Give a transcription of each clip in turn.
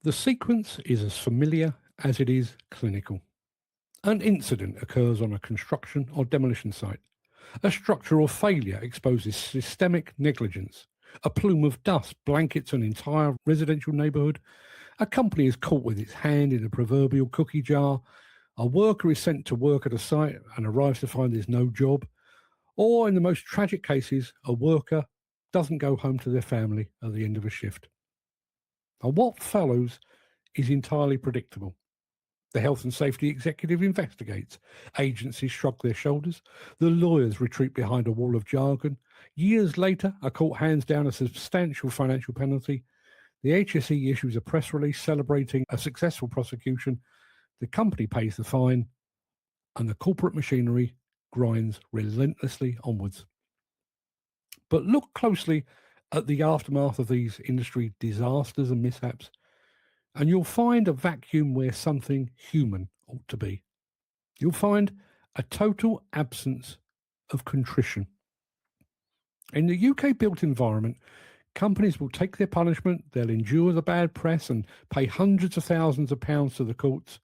The sequence is as familiar as it is clinical. An incident occurs on a construction or demolition site. A structural failure exposes systemic negligence. A plume of dust blankets an entire residential neighbourhood. A company is caught with its hand in a proverbial cookie jar. A worker is sent to work at a site and arrives to find there's no job. Or, in the most tragic cases, a worker doesn't go home to their family at the end of a shift. And what follows is entirely predictable. The health and safety executive investigates. Agencies shrug their shoulders. The lawyers retreat behind a wall of jargon. Years later, a court hands down a substantial financial penalty. The HSE issues a press release celebrating a successful prosecution. The company pays the fine, and the corporate machinery grinds relentlessly onwards. But look closely at the aftermath of these industry disasters and mishaps, and you'll find a vacuum where something human ought to be. You'll find a total absence of contrition. In the UK built environment, companies will take their punishment, they'll endure the bad press and pay hundreds of thousands of pounds to the courts,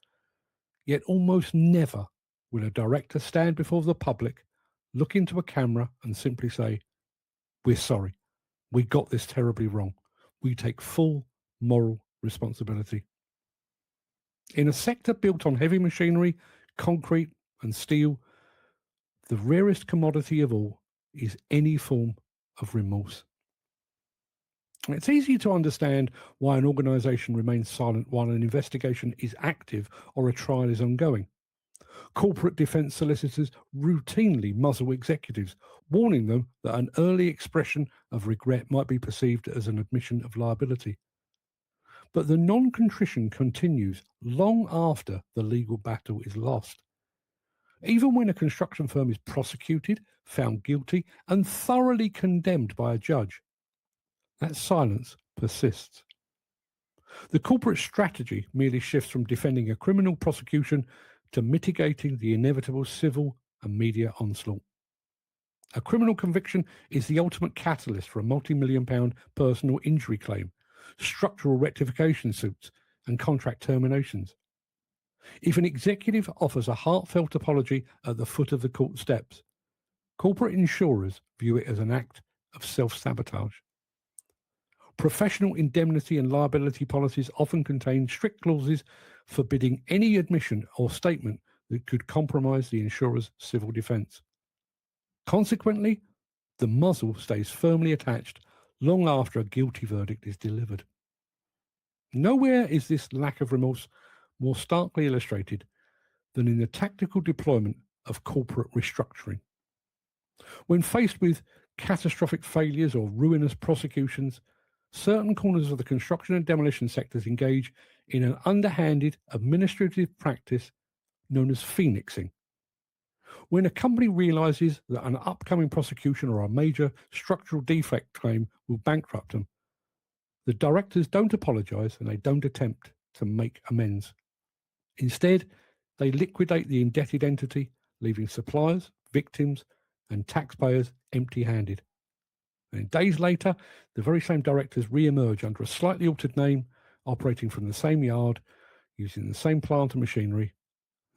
yet almost never will a director stand before the public, look into a camera and simply say, "We're sorry, we got this terribly wrong. We take full moral responsibility." In a sector built on heavy machinery, concrete and steel, the rarest commodity of all is any form of remorse. It's easy to understand why an organisation remains silent while an investigation is active or a trial is ongoing. Corporate defence solicitors routinely muzzle executives, warning them that an early expression of regret might be perceived as an admission of liability. But the non-contrition continues long after the legal battle is lost. Even when a construction firm is prosecuted, found guilty, and thoroughly condemned by a judge, that silence persists. The corporate strategy merely shifts from defending a criminal prosecution to mitigating the inevitable civil and media onslaught. A criminal conviction is the ultimate catalyst for a multi-million-pound personal injury claim, structural rectification suits, and contract terminations. If an executive offers a heartfelt apology at the foot of the court steps, corporate insurers view it as an act of self-sabotage. Professional indemnity and liability policies often contain strict clauses forbidding any admission or statement that could compromise the insurer's civil defence. Consequently, the muzzle stays firmly attached long after a guilty verdict is delivered. Nowhere is this lack of remorse more starkly illustrated than in the tactical deployment of corporate restructuring. When faced with catastrophic failures or ruinous prosecutions, certain corners of the construction and demolition sectors engage in an underhanded administrative practice known as phoenixing. When a company realises that an upcoming prosecution or a major structural defect claim will bankrupt them, the directors don't apologise and they don't attempt to make amends. Instead, they liquidate the indebted entity, leaving suppliers, victims, and taxpayers empty-handed. And days later, the very same directors re-emerge under a slightly altered name, operating from the same yard, using the same plant and machinery,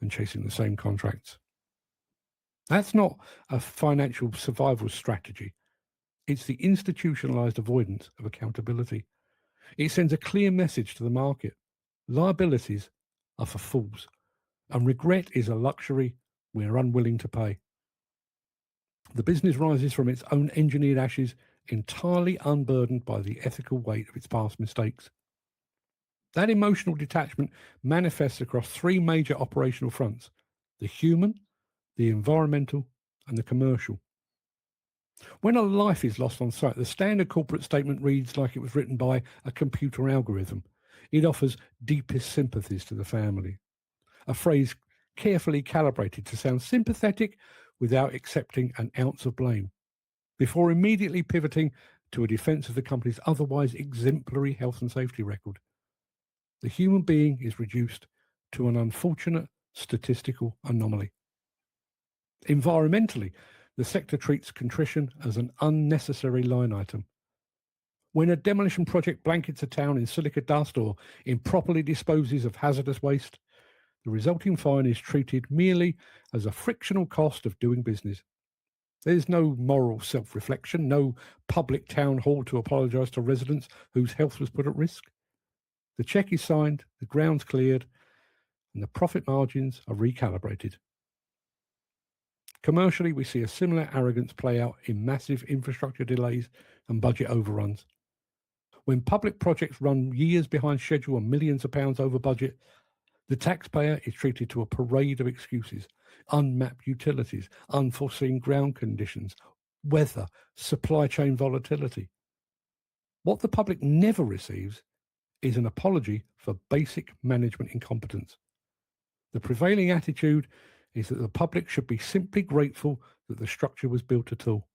and chasing the same contracts. That's not a financial survival strategy. It's the institutionalized avoidance of accountability. It sends a clear message to the market. Liabilities are for fools, and regret is a luxury we're unwilling to pay. The business rises from its own engineered ashes, entirely unburdened by the ethical weight of its past mistakes. That emotional detachment manifests across three major operational fronts: the human, the environmental, and the commercial. When a life is lost on site, the standard corporate statement reads like it was written by a computer algorithm. It offers deepest sympathies to the family, a phrase carefully calibrated to sound sympathetic without accepting an ounce of blame, before immediately pivoting to a defence of the company's otherwise exemplary health and safety record. The human being is reduced to an unfortunate statistical anomaly. Environmentally, the sector treats contrition as an unnecessary line item. When a demolition project blankets a town in silica dust or improperly disposes of hazardous waste, the resulting fine is treated merely as a frictional cost of doing business. There's no moral self-reflection, no public town hall to apologise to residents whose health was put at risk. The cheque is signed, the ground's cleared, and the profit margins are recalibrated. Commercially, we see a similar arrogance play out in massive infrastructure delays and budget overruns. When public projects run years behind schedule and millions of pounds over budget, the taxpayer is treated to a parade of excuses: unmapped utilities, unforeseen ground conditions, weather, supply chain volatility. What the public never receives is an apology for basic management incompetence. The prevailing attitude is that the public should be simply grateful that the structure was built at all.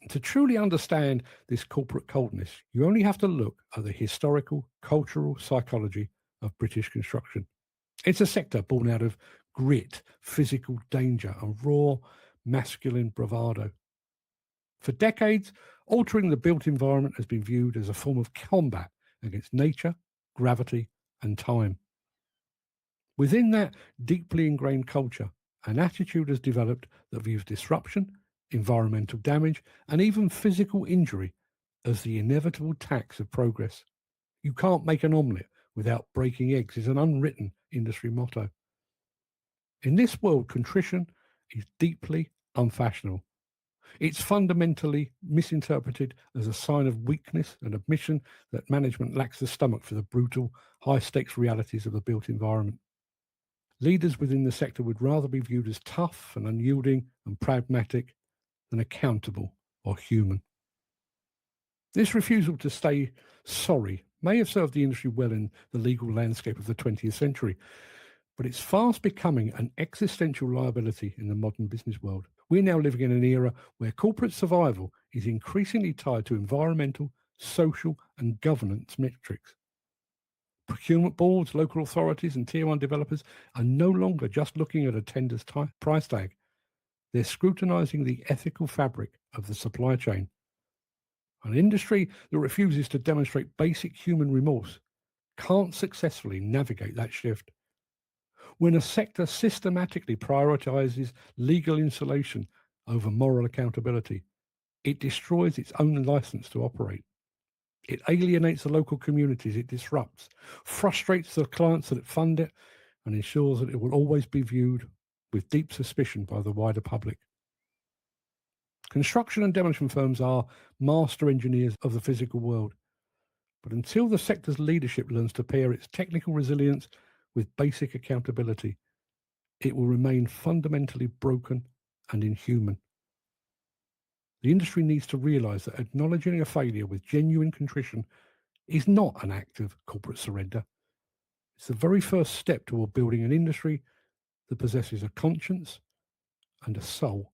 To truly understand this corporate coldness, you only have to look at the historical, cultural psychology of British construction. It's a sector born out of grit, physical danger, and raw masculine bravado. For decades, altering the built environment has been viewed as a form of combat against nature, gravity, and time. Within that deeply ingrained culture, an attitude has developed that views disruption, environmental damage, and even physical injury as the inevitable tax of progress. You can't make an omelette without breaking eggs is an unwritten industry motto. In this world, contrition is deeply unfashionable. It's fundamentally misinterpreted as a sign of weakness and admission that management lacks the stomach for the brutal, high-stakes realities of the built environment. Leaders within the sector would rather be viewed as tough and unyielding and pragmatic than accountable or human. This refusal to say sorry may have served the industry well in the legal landscape of the 20th century, but it's fast becoming an existential liability in the modern business world. We're now living in an era where corporate survival is increasingly tied to environmental, social, and governance metrics. Procurement boards, local authorities, and tier 1 developers are no longer just looking at a tender's price tag. They're scrutinising the ethical fabric of the supply chain. An industry that refuses to demonstrate basic human remorse can't successfully navigate that shift. When a sector systematically prioritises legal insulation over moral accountability, it destroys its own license to operate. It alienates the local communities it disrupts, frustrates the clients that fund it, and ensures that it will always be viewed with deep suspicion by the wider public. Construction and demolition firms are master engineers of the physical world. But until the sector's leadership learns to pair its technical resilience with basic accountability, it will remain fundamentally broken and inhuman. The industry needs to realise that acknowledging a failure with genuine contrition is not an act of corporate surrender. It's the very first step toward building an industry that possesses a conscience and a soul.